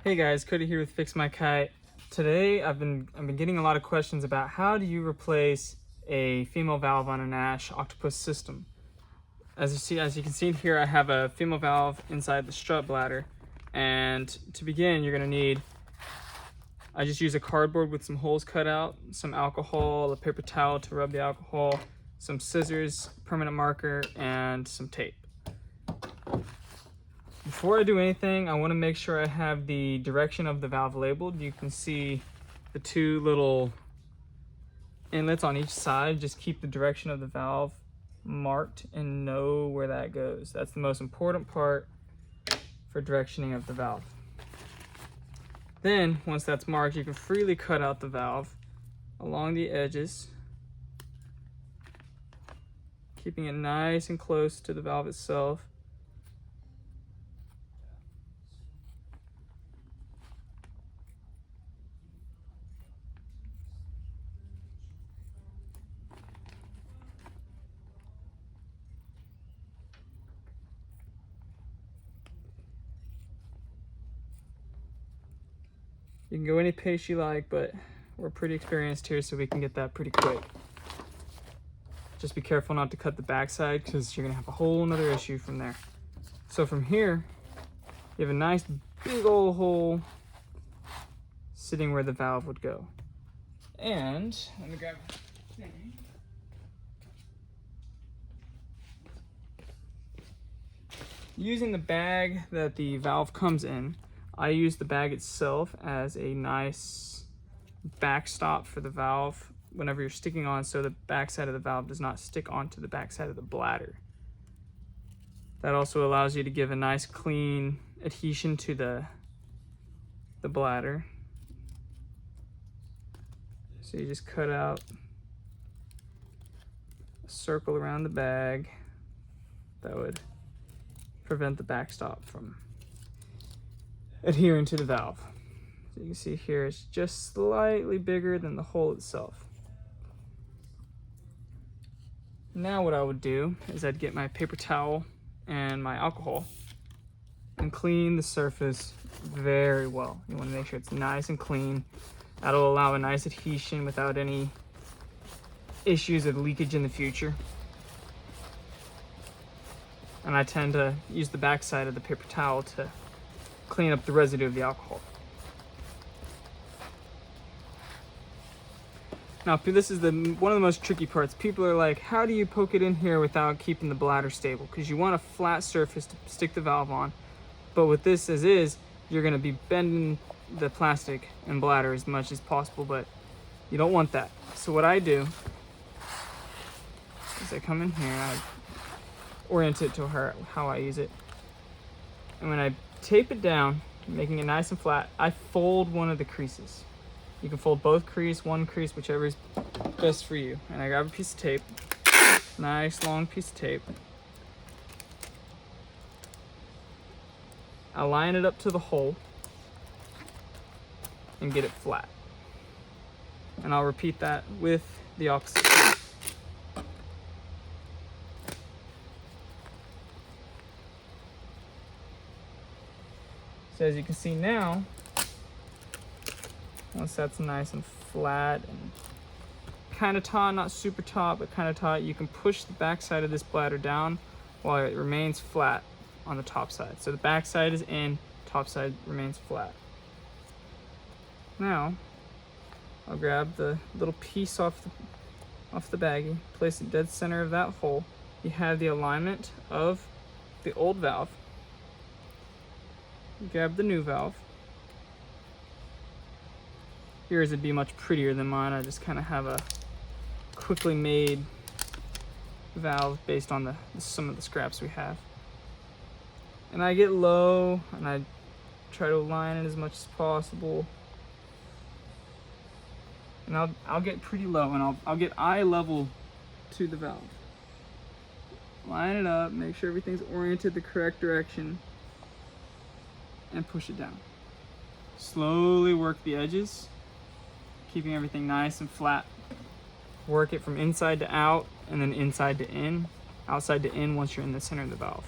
Hey guys, Cody here with Fix My Kite. Today I've been getting a lot of questions about how do you replace a female valve on a Naish octopus system. As you can see here, I have a female valve inside the strut bladder, and to begin you're going to need, I just use a cardboard with some holes cut out, some alcohol, a paper towel to rub the alcohol, some scissors, permanent marker, and some tape. Before I do anything, I want to make sure I have the direction of the valve labeled. You can see the two little inlets on each side. Just keep the direction of the valve marked and know where that goes. That's the most important part for directioning of the valve. Then, once that's marked, you can freely cut out the valve along the edges, keeping it nice and close to the valve itself. You can go any pace you like, but we're pretty experienced here, so we can get that pretty quick. Just be careful not to cut the backside, because you're gonna have a whole nother issue from there. So from here, you have a nice big old hole sitting where the valve would go. And let me grab a thing. Using the bag that the valve comes in, I use the bag itself as a nice backstop for the valve whenever you're sticking on, so the backside of the valve does not stick onto the backside of the bladder. That also allows you to give a nice clean adhesion to the bladder. So you just cut out a circle around the bag that would prevent the backstop from adhering to the valve. So you can see here it's just slightly bigger than the hole itself. Now what I would do is I'd get my paper towel and my alcohol and clean the surface very well. You want to make sure it's nice and clean. That'll allow a nice adhesion without any issues of leakage in the future. And I tend to use the backside of the paper towel to clean up the residue of the alcohol. Now this is one of the most tricky parts. People are like, how do you poke it in here without keeping the bladder stable? Because you want a flat surface to stick the valve on. But with this as is, you're going to be bending the plastic and bladder as much as possible, but you don't want that. So what I do is I come in here, I orient it to how I use it. And when I tape it down, making it nice and flat, I fold one of the creases. You can fold both crease, one crease, whichever is best for you. And I grab a piece of tape, nice long piece of tape. I line it up to the hole and get it flat. And I'll repeat that with the opposite side. So as you can see now, once that's nice and flat and kind of taut, not super taut, but kind of taut, you can push the back side of this bladder down while it remains flat on the top side. So the back side is in, top side remains flat. Now, I'll grab the little piece off the baggie, place it dead center of that hole. You have the alignment of the old valve. Grab the new valve. Yours would be much prettier than mine. I just kind of have a quickly made valve based on some of the scraps we have. And I get low and I try to align it as much as possible. And I'll get pretty low and I'll get eye level to the valve. Line it up, make sure everything's oriented the correct direction, and push it down. Slowly work the edges, keeping everything nice and flat. Work it from inside to out and then inside to in, outside to in once you're in the center of the valve.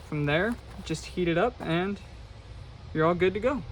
From there, just heat it up and you're all good to go.